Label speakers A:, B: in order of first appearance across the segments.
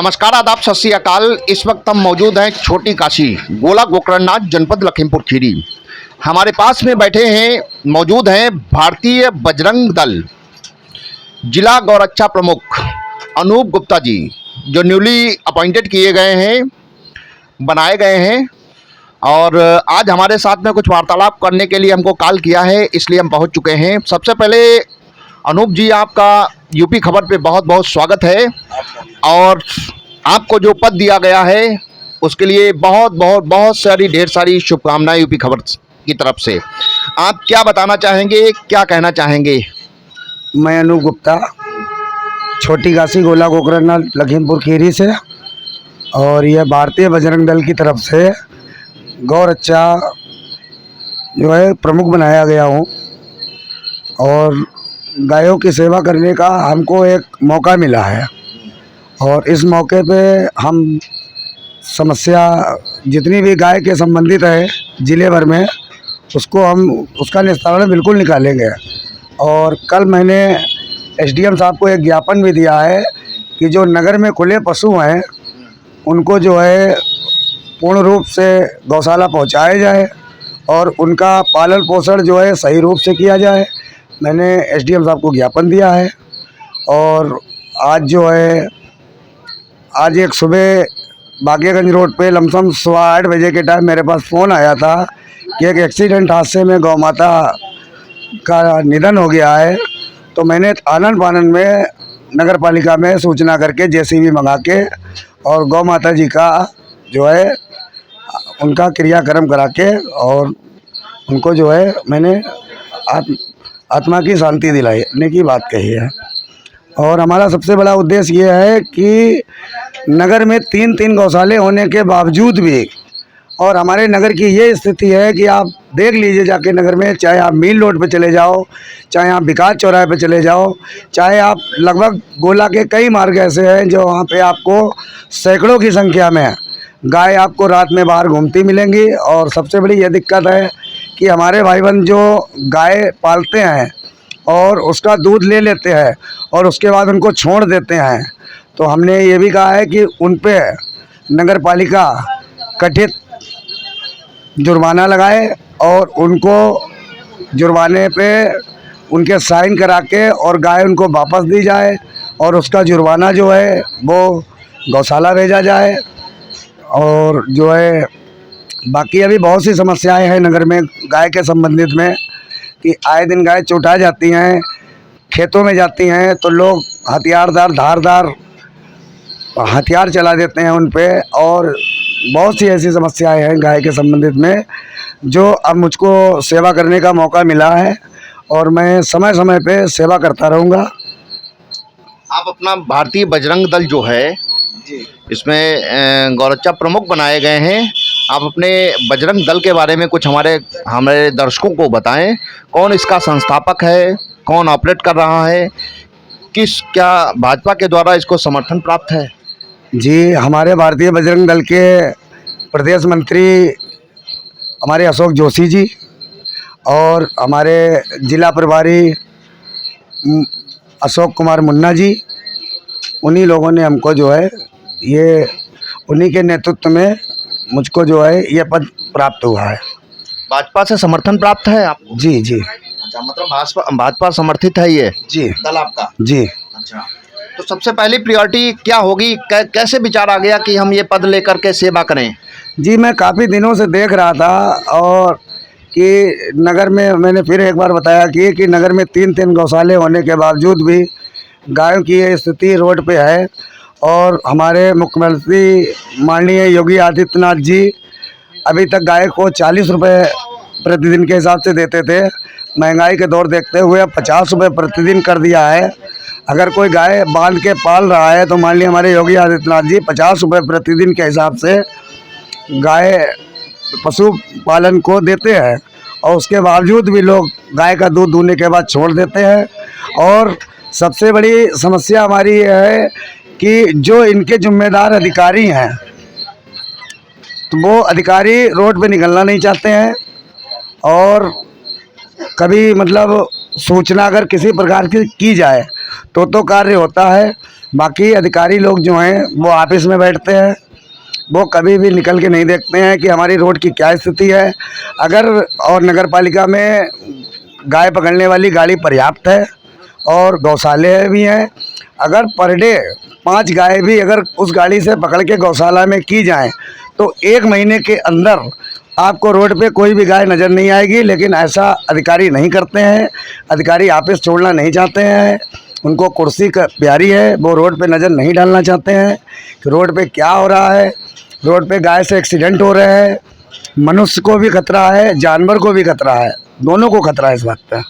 A: नमस्कार, आदाब, सत श्री अकाल। इस वक्त हम मौजूद हैं छोटी काशी, गोला गोकरणनाथ, जनपद लखीमपुर खीरी। हमारे पास में बैठे हैं, मौजूद हैं भारतीय बजरंग दल जिला गौरक्षा प्रमुख अनूप गुप्ता जी, जो न्यूली अपॉइंटेड किए गए हैं, बनाए गए हैं। और आज हमारे साथ में कुछ वार्तालाप करने के लिए हमको कॉल किया है, इसलिए हम पहुंच चुके हैं। सबसे पहले अनूप जी, आपका यूपी खबर पे बहुत बहुत स्वागत है और आपको जो पद दिया गया है उसके लिए बहुत सारी ढेर सारी शुभकामनाएं यूपी खबर की तरफ से। आप क्या बताना चाहेंगे, क्या कहना चाहेंगे?
B: मैं अनूप गुप्ता, छोटी काशी, गोला गोकरणनाथ, लखीमपुर खीरी से, और यह भारतीय बजरंग दल की तरफ से गौरक्षा जो है प्रमुख बनाया गया हूँ। और गायों की सेवा करने का हमको एक मौका मिला है और इस मौके पे हम समस्या जितनी भी गाय के संबंधित है जिले भर में, उसको हम उसका निस्तारण बिल्कुल निकालेंगे। और कल मैंने एसडीएम साहब को एक ज्ञापन भी दिया है कि जो नगर में खुले पशु हैं उनको जो है पूर्ण रूप से गौशाला पहुंचाया जाए और उनका पालन पोषण जो है सही रूप से किया जाए। मैंने एसडीएम साहब को ज्ञापन दिया है। और आज जो है, आज एक सुबह बागेगंज रोड पे लमसम 8:15 बजे के टाइम मेरे पास फ़ोन आया था कि एक एक्सीडेंट हादसे में गौ माता का निधन हो गया है। तो मैंने आनन फानन में नगर पालिका में सूचना करके जेसीबी मंगा के और गौ माता जी का जो है उनका क्रियाक्रम करा के और उनको जो है मैंने आत्मा की शांति दिलाने की बात कही है। और हमारा सबसे बड़ा उद्देश्य ये है कि नगर में 3 गौशाले होने के बावजूद भी, और हमारे नगर की ये स्थिति है कि आप देख लीजिए जाके नगर में, चाहे आप मील रोड पे चले जाओ, चाहे आप विकास चौराहे पे चले जाओ, चाहे आप लगभग गोला के कई मार्ग ऐसे हैं जो वहाँ पे आपको सैकड़ों की संख्या में गाय आपको रात में बाहर घूमती मिलेंगी। और सबसे बड़ी ये दिक्कत है कि हमारे भाई बहन जो गाय पालते हैं और उसका दूध ले लेते हैं और उसके बाद उनको छोड़ देते हैं, तो हमने ये भी कहा है कि उन पे नगर पालिका कथित जुर्माना लगाए और उनको जुर्माने पे उनके साइन करा के और गाय उनको वापस दी जाए और उसका जुर्माना जो है वो गौशाला भेजा जाए। और जो है बाकी अभी बहुत सी समस्याएं हैं नगर में गाय के संबंधित में कि आए दिन गाय चौटा जाती हैं, खेतों में जाती हैं तो लोग हथियारदार धारदार हथियार चला देते हैं उन पे। और बहुत सी ऐसी समस्याएं हैं गाय के संबंधित में जो अब मुझको सेवा करने का मौका मिला है और मैं समय समय पे सेवा करता रहूँगा।
A: आप अपना भारतीय बजरंग दल जो है इसमें गौरक्षा प्रमुख बनाए गए हैं। आप अपने बजरंग दल के बारे में कुछ हमारे दर्शकों को बताएं। कौन इसका संस्थापक है, कौन ऑपरेट कर रहा है, क्या भाजपा के द्वारा इसको समर्थन प्राप्त है?
B: जी, हमारे भारतीय बजरंग दल के प्रदेश मंत्री हमारे अशोक जोशी जी और हमारे जिला प्रभारी अशोक कुमार मुन्ना जी, उन्हीं लोगों ने हमको जो है ये उन्हीं के नेतृत्व में मुझको जो है ये पद प्राप्त हुआ है।
A: भाजपा से समर्थन प्राप्त है आपको?
B: जी जी।
A: अच्छा, मतलब भाजपा समर्थित है ये
B: जी
A: दल आपका? जी। अच्छा, तो सबसे पहली प्रायोरिटी क्या होगी? कैसे विचार आ गया कि हम ये पद लेकर के सेवा करें?
B: जी, मैं काफ़ी दिनों से देख रहा था और कि नगर में, मैंने फिर एक बार बताया कि नगर में 3 गौशाले होने के बावजूद भी गायों की ये स्थिति रोड पे है। और हमारे मुख्यमंत्री माननीय योगी आदित्यनाथ जी अभी तक गाय को 40 रुपये प्रतिदिन के हिसाब से देते थे। महंगाई के दौर देखते हुए अब 50 रुपये प्रतिदिन कर दिया है। अगर कोई गाय बांध के पाल रहा है तो माननीय हमारे योगी आदित्यनाथ जी 50 रुपये प्रतिदिन के हिसाब से गाय पशु पालन को देते हैं। और उसके बावजूद भी लोग गाय का दूध दूहने के बाद छोड़ देते हैं। और सबसे बड़ी समस्या हमारी ये है कि जो इनके जिम्मेदार अधिकारी हैं तो वो अधिकारी रोड पे निकलना नहीं चाहते हैं। और कभी मतलब सूचना अगर किसी प्रकार की जाए तो कार्य होता है, बाकी अधिकारी लोग जो हैं वो ऑफिस में बैठते हैं, वो कभी भी निकल के नहीं देखते हैं कि हमारी रोड की क्या स्थिति है। अगर और नगर पालिका में गाय पकड़ने वाली गाड़ी पर्याप्त है और गौशाले भी हैं। अगर पर डे 5 गाय भी अगर उस गाड़ी से पकड़ के गौशाला में की जाए तो 1 महीने के अंदर आपको रोड पे कोई भी गाय नज़र नहीं आएगी। लेकिन ऐसा अधिकारी नहीं करते हैं। अधिकारी ऑफिस छोड़ना नहीं चाहते हैं, उनको कुर्सी का प्यारी है, वो रोड पे नज़र नहीं डालना चाहते हैं कि रोड पे क्या हो रहा है। रोड पे गाय से एक्सीडेंट हो रहे हैं, मनुष्य को भी खतरा है, जानवर को भी खतरा है, दोनों को खतरा है इस बात पे।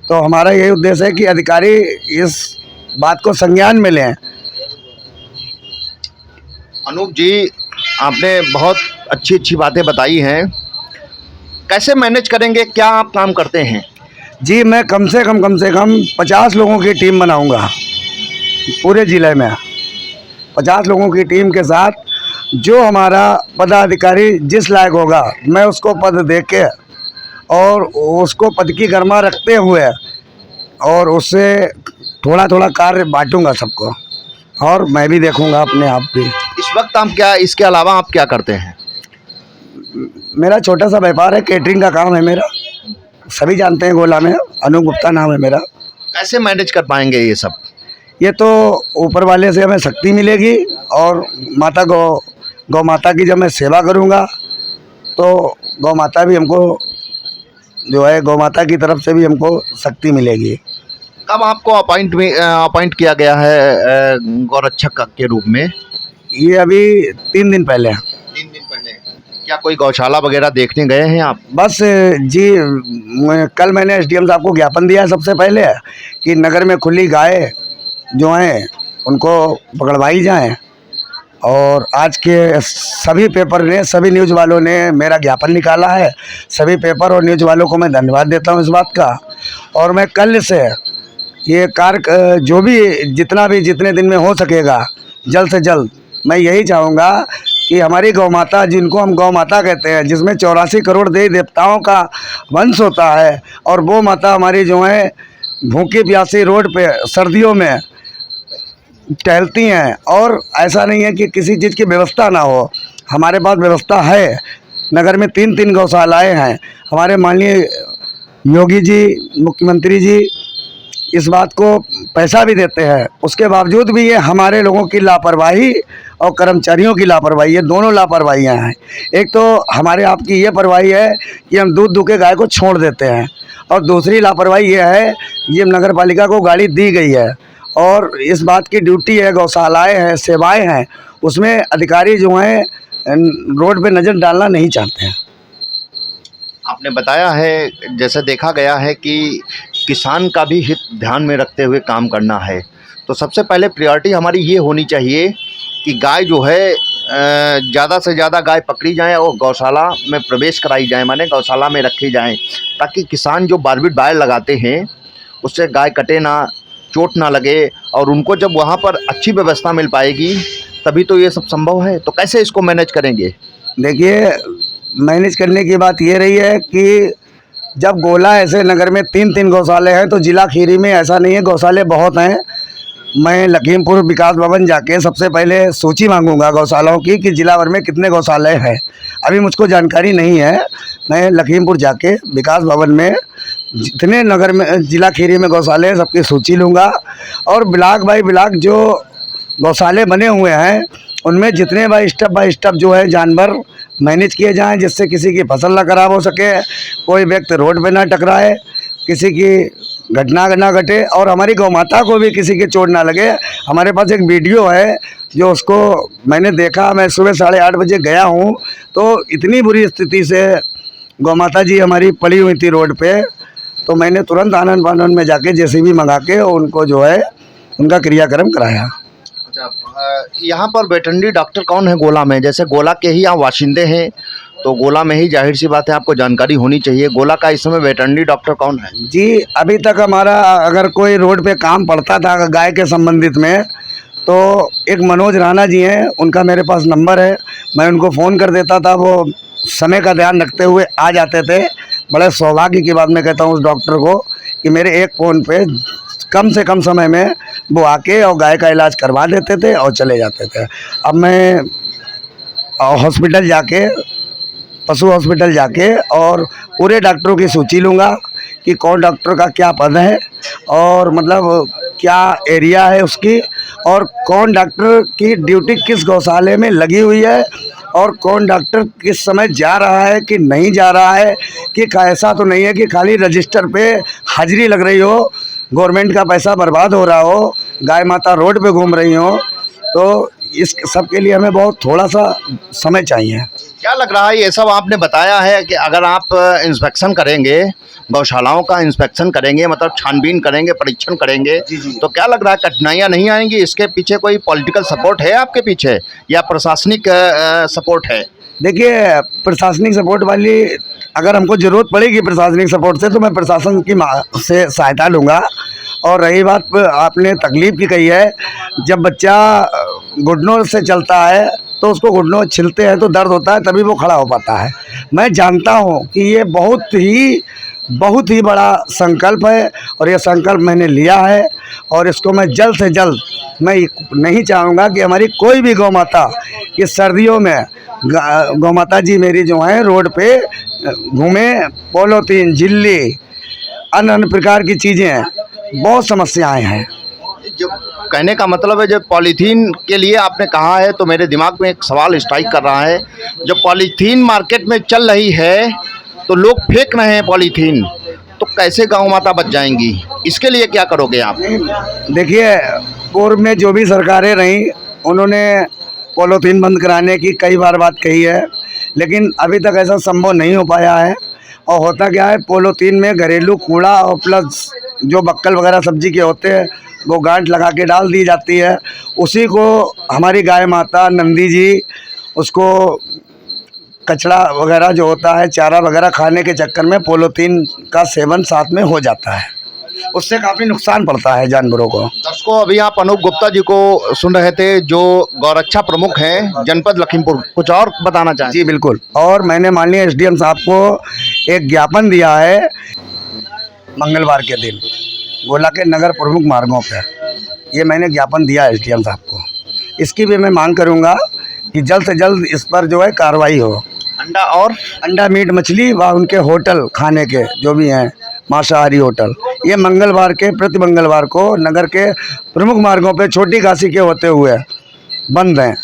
B: तो हमारा यही उद्देश्य है कि अधिकारी इस बात को संज्ञान में लें।
A: अनूप जी, आपने बहुत अच्छी अच्छी बातें बताई हैं। कैसे मैनेज करेंगे, क्या आप काम करते हैं?
B: जी, मैं कम से कम 50 लोगों की टीम बनाऊंगा पूरे ज़िले में। 50 लोगों की टीम के साथ जो हमारा पदाधिकारी जिस लायक होगा, मैं उसको पद दे के और उसको पद की गरिमा रखते हुए और उससे थोड़ा थोड़ा कार्य बांटूंगा सबको, और मैं भी देखूंगा अपने आप भी।
A: इस वक्त आप क्या, इसके अलावा आप क्या करते हैं?
B: मेरा छोटा सा व्यापार है, केटरिंग का काम है मेरा, सभी जानते हैं गोला में, अनूप गुप्ता नाम है मेरा।
A: कैसे मैनेज कर पाएंगे ये सब?
B: ये तो ऊपर वाले से हमें शक्ति मिलेगी, और माता गौ माता की जब मैं सेवा करूंगा तो गौ माता भी हमको जो है, गौ माता की तरफ से भी हमको शक्ति मिलेगी।
A: कब आपको अपॉइंट किया गया है गौरक्षक के रूप में?
B: ये अभी 3 दिन पहले।
A: 3 दिन पहले। क्या कोई गौशाला वगैरह देखने गए हैं आप?
B: बस जी, कल मैंने एसडीएम साहब को ज्ञापन दिया है सबसे पहले कि नगर में खुली गाय जो हैं उनको पकड़वाई जाएं, और आज के सभी पेपर ने, सभी न्यूज़ वालों ने मेरा ज्ञापन निकाला है। सभी पेपर और न्यूज़ वालों को मैं धन्यवाद देता हूं इस बात का। और मैं कल से ये कार्य जो भी जितने दिन में हो सकेगा, जल्द से जल्द, मैं यही चाहूँगा कि हमारी गौ माता, जिनको हम गौ माता कहते हैं, जिसमें 84 करोड़ देवी देवताओं का वंश होता है, और वो माता हमारी जो है भूखी प्यासी रोड पे सर्दियों में टहलती हैं, और ऐसा नहीं है कि किसी चीज़ की व्यवस्था ना हो। हमारे पास व्यवस्था है। नगर में 3 गौशालाएँ हैं। हमारे माननीय योगी जी, मुख्यमंत्री जी इस बात को पैसा भी देते हैं, उसके बावजूद भी ये हमारे लोगों की लापरवाही और कर्मचारियों की लापरवाही, ये दोनों लापरवाहियाँ हैं। एक तो हमारे आपकी ये परवाही है कि हम दूध दुके गाय को छोड़ देते हैं, और दूसरी लापरवाही ये है, ये नगर पालिका को गाड़ी दी गई है और इस बात की ड्यूटी है, गौशालाएँ हैं, सेवाएँ हैं, उसमें अधिकारी जो हैं रोड पे नज़र डालना नहीं चाहते हैं।
A: आपने बताया है, जैसे देखा गया है कि किसान का भी हित ध्यान में रखते हुए काम करना है, तो सबसे पहले प्रायोरिटी हमारी ये होनी चाहिए कि गाय जो है ज़्यादा से ज़्यादा गाय पकड़ी जाएं और गौशाला में प्रवेश कराई जाए, माने गौशाला में रखी जाएं, ताकि किसान जो बारबीट बायर लगाते हैं उससे गाय कटे ना, चोट ना लगे, और उनको जब वहाँ पर अच्छी व्यवस्था मिल पाएगी तभी तो ये सब संभव है। तो कैसे इसको मैनेज करेंगे?
B: देखिए, मैनेज करने की बात ये रही है कि जब गोला ऐसे नगर में 3 गौशाले हैं, तो जिला खीरी में ऐसा नहीं है, गौशाले बहुत हैं। मैं लखीमपुर विकास भवन जाके सबसे पहले सूची मांगूंगा गौशालाओं की कि जिला भर में कितने गौशाले हैं। अभी मुझको जानकारी नहीं है। मैं लखीमपुर जाके विकास भवन में जितने नगर में, जिला खीरी में गौशाले हैं, सबकी सूची लूँगा, और ब्लॉक बाई ब्लॉक जो गौशाले बने हुए हैं उनमें जितने बाई स्टेप जो है जानवर मैनेज किए जाएं, जिससे किसी की फसल ना खराब हो सके, कोई व्यक्ति रोड पे ना टकराए, किसी की घटना ना घटे, और हमारी गौ माता को भी किसी की चोट ना लगे। हमारे पास एक वीडियो है जो उसको मैंने देखा, मैं सुबह 8:30 बजे गया हूँ, तो इतनी बुरी स्थिति से गौ माता जी हमारी पड़ी हुई थी रोड पे, तो मैंने तुरंत आनंद फानन में जाके जेसीबी मंगा के उनको जो है उनका क्रियाक्रम कराया।
A: अच्छा, यहाँ पर वेटरनरी डॉक्टर कौन है गोला में? जैसे गोला के ही आप वाशिंदे हैं, तो गोला में ही जाहिर सी बात है आपको जानकारी होनी चाहिए। गोला का इस समय वेटरनरी डॉक्टर कौन है?
B: जी, अभी तक हमारा अगर कोई रोड पे काम पड़ता था गाय के संबंधित में, तो एक मनोज राणा जी हैं, उनका मेरे पास नंबर है, मैं उनको फ़ोन कर देता था, वो समय का ध्यान रखते हुए आ जाते थे। बड़े सौभाग्य की बात मैं कहता हूँ उस डॉक्टर को कि मेरे एक फ़ोन पे कम से कम समय में वो आके और गाय का इलाज करवा देते थे और चले जाते थे। अब मैं हॉस्पिटल जाके, पशु हॉस्पिटल जाके और पूरे डॉक्टरों की सूची लूँगा कि कौन डॉक्टर का क्या पद है और मतलब क्या एरिया है उसकी, और कौन डॉक्टर की ड्यूटी किस गौशाले में लगी हुई है, और कौन डॉक्टर किस समय जा रहा है कि नहीं जा रहा है, कि ऐसा तो नहीं है कि खाली रजिस्टर पे हाजिरी लग रही हो, गवर्नमेंट का पैसा बर्बाद हो रहा हो, गाय माता रोड पे घूम रही हो। तो इस सब के लिए हमें बहुत थोड़ा सा समय चाहिए।
A: क्या लग रहा है, ये सब आपने बताया है कि अगर आप इंस्पेक्शन करेंगे, गौशालाओं का इंस्पेक्शन करेंगे, मतलब छानबीन करेंगे, परीक्षण करेंगे, तो क्या लग रहा है कठिनाइयाँ नहीं आएंगी? इसके पीछे कोई पॉलिटिकल सपोर्ट है आपके पीछे या प्रशासनिक सपोर्ट है?
B: देखिए, प्रशासनिक सपोर्ट वाली अगर हमको ज़रूरत पड़ेगी प्रशासनिक सपोर्ट से तो मैं प्रशासन की से सहायता लूँगा। और रही बात आपने तकलीफ़ की कही है, जब बच्चा घुटनों से चलता है तो उसको घुटनों छिलते हैं तो दर्द होता है, तभी वो खड़ा हो पाता है। मैं जानता हूँ कि ये बहुत ही बड़ा संकल्प है और ये संकल्प मैंने लिया है और इसको मैं जल्द से जल्द, मैं नहीं चाहूँगा कि हमारी कोई भी गौ माता कि सर्दियों में गौ माता जी मेरी जो हैं रोड पे घूमे, पॉलीथीन, झिल्ली, अन्य प्रकार की चीज़ें, बहुत समस्याएं हैं।
A: जो कहने का मतलब है, जब पॉलीथीन के लिए आपने कहा है तो मेरे दिमाग में एक सवाल स्ट्राइक कर रहा है। जब पॉलीथीन मार्केट में चल रही है तो लोग फेंक रहे हैं पॉलीथीन, तो कैसे गौ माता बच जाएंगी? इसके लिए क्या करोगे आप?
B: देखिए, पूर्व में जो भी सरकारें रहीं उन्होंने पॉलीथीन बंद कराने की कई बार बात कही है, लेकिन अभी तक ऐसा संभव नहीं हो पाया है। और होता क्या है, पॉलीथीन में घरेलू कूड़ा और प्लस जो बक्कल वगैरह सब्जी के होते हैं वो गांठ लगा के डाल दी जाती है, उसी को हमारी गाय माता नंदी जी उसको कचड़ा वगैरह जो होता है, चारा वगैरह खाने के चक्कर में पॉलीथीन का सेवन साथ में हो जाता है, उससे काफ़ी नुकसान पड़ता है जानवरों को।
A: दर्शकों, अभी आप अनूप गुप्ता जी को सुन रहे थे जो गौरक्षा प्रमुख हैं जनपद लखीमपुर। कुछ और बताना चाहें?
B: जी बिल्कुल, और मैंने माननीय एसडीएम साहब को एक ज्ञापन दिया है मंगलवार के दिन गोला के नगर प्रमुख मार्गों पर, ये मैंने ज्ञापन दिया एसडीएम साहब को। इसकी भी मैं मांग करूँगा कि जल्द से जल्द इस पर जो है कार्रवाई हो। अंडा मीट मछली व उनके होटल खाने के जो भी हैं मांसाहारी होटल, ये प्रति मंगलवार को नगर के प्रमुख मार्गों पे छोटी काशी के होते हुए बंद हैं।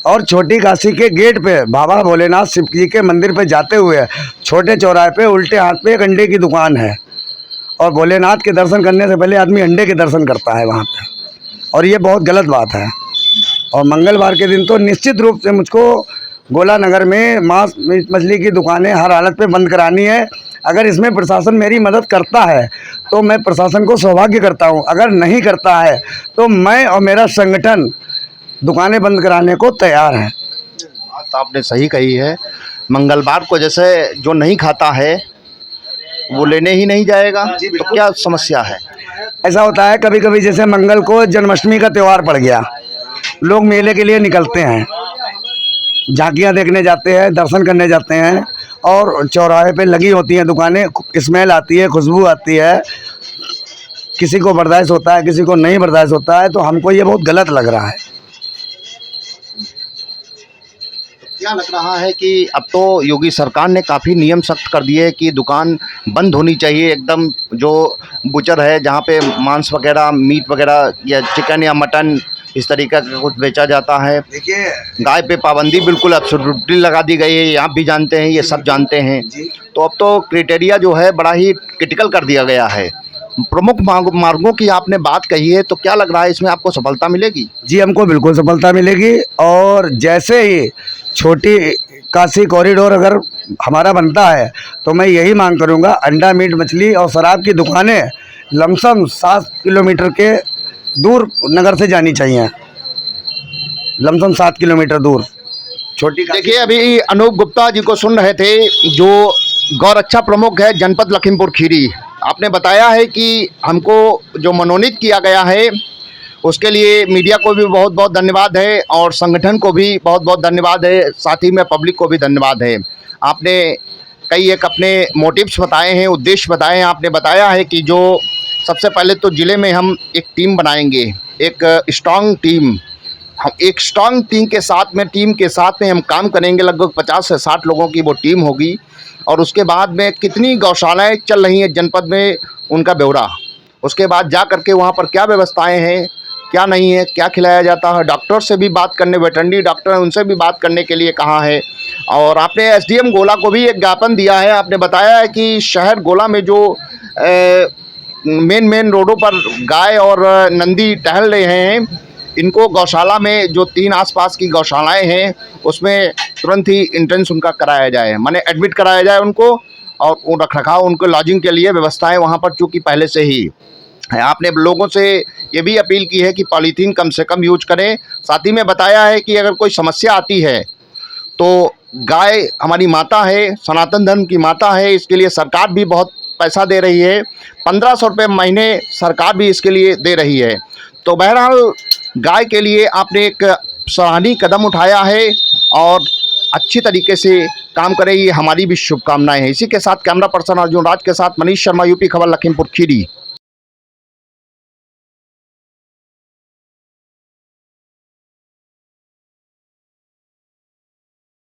B: और छोटी काशी के गेट पे बाबा भोलेनाथ शिव जी के मंदिर पे जाते हुए छोटे चौराहे पे उल्टे हाथ पे एक अंडे की दुकान है, और भोलेनाथ के दर्शन करने से पहले आदमी अंडे के दर्शन करता है वहाँ पे, और ये बहुत गलत बात है। और मंगलवार के दिन तो निश्चित रूप से मुझको गोला नगर में मांस मीट मछली की दुकानें हर हालत पे बंद करानी है। अगर इसमें प्रशासन मेरी मदद करता है तो मैं प्रशासन को सौभाग्य करता हूं, अगर नहीं करता है तो मैं और मेरा संगठन दुकानें बंद कराने को तैयार है।
A: बात आपने सही कही है। मंगलवार को जैसे जो नहीं खाता है वो लेने ही नहीं जाएगा, तो क्या समस्या है?
B: ऐसा होता है कभी कभी, जैसे मंगल को जन्माष्टमी का त्यौहार पड़ गया, लोग मेले के लिए निकलते हैं, झांकियाँ देखने जाते हैं, दर्शन करने जाते हैं, और चौराहे पे लगी होती हैं दुकानें, स्मेल आती है, खुशबू आती है, किसी को बर्दाश्त होता है, किसी को नहीं बर्दाश्त होता है, तो हमको ये बहुत गलत लग रहा है।
A: क्या लग रहा है कि अब तो योगी सरकार ने काफ़ी नियम सख्त कर दिए कि दुकान बंद होनी चाहिए एकदम, जो बुचर है जहाँ पे मांस वगैरह, मीट वगैरह या चिकन या मटन इस तरीके का कुछ बेचा जाता है।
B: देखिए,
A: गाय पे पाबंदी बिल्कुल एब्सोल्युटली लगा दी गई है, ये आप भी जानते हैं, ये सब जानते हैं। तो अब तो क्राइटेरिया जो है बड़ा ही क्रिटिकल कर दिया गया है। प्रमुख मार्गों की आपने बात कही है, तो क्या लग रहा है इसमें आपको सफलता मिलेगी?
B: जी, हमको बिल्कुल सफलता मिलेगी, और जैसे ही छोटी काशी कॉरिडोर अगर हमारा बनता है तो मैं यही मांग करूंगा, अंडा मीट मछली और शराब की दुकानें लमसम 7 किलोमीटर के दूर नगर से जानी चाहिए, लमसम 7 किलोमीटर दूर छोटी।
A: देखिए, अभी अनूप गुप्ता जी को सुन रहे थे जो गौरक्षा प्रमुख है जनपद लखीमपुर खीरी। आपने बताया है कि हमको जो मनोनीत किया गया है उसके लिए मीडिया को भी बहुत बहुत धन्यवाद है, और संगठन को भी बहुत बहुत धन्यवाद है, साथ ही में पब्लिक को भी धन्यवाद है। आपने कई एक अपने मोटिव्स बताए हैं, उद्देश्य बताए हैं। आपने बताया है कि जो सबसे पहले तो ज़िले में हम एक टीम बनाएंगे, एक स्ट्रॉन्ग टीम। हम एक स्ट्रॉन्ग टीम के साथ में हम काम करेंगे। लगभग 50 से 60 लोगों की वो टीम होगी। और उसके बाद में कितनी गौशालाएं चल रही हैं जनपद में, उनका ब्यौरा। उसके बाद जा करके वहाँ पर क्या व्यवस्थाएं हैं, क्या नहीं है, क्या खिलाया जाता है, डॉक्टर से भी बात करने, वेटरनरी डॉक्टर हैं उनसे भी बात करने के लिए कहा है। और आपने एसडीएम गोला को भी एक ज्ञापन दिया है। आपने बताया है कि शहर गोला में जो मेन रोडों पर गाय और नंदी टहल रहे हैं, इनको गौशाला में जो 3 आसपास की गौशालाएं हैं उसमें तुरंत ही एंट्रेंस उनका कराया जाए, माने एडमिट कराया जाए उनको, और वो रखरखाव, उनको लॉजिंग के लिए व्यवस्थाएं वहाँ पर चूँकि पहले से ही है। आपने लोगों से ये भी अपील की है कि पॉलीथीन कम से कम यूज करें। साथ ही में बताया है कि अगर कोई समस्या आती है तो गाय हमारी माता है, सनातन धर्म की माता है, इसके लिए सरकार भी बहुत पैसा दे रही है। 1500 रुपये महीने सरकार भी इसके लिए दे रही है। तो बहरहाल गाय के लिए आपने एक सराहनीय कदम उठाया है और अच्छी तरीके से काम करें, ये हमारी भी शुभकामनाएं हैं। इसी के साथ कैमरा पर्सन अर्जुन राज के साथ मनीष शर्मा, यूपी खबर, लखीमपुर खीरी।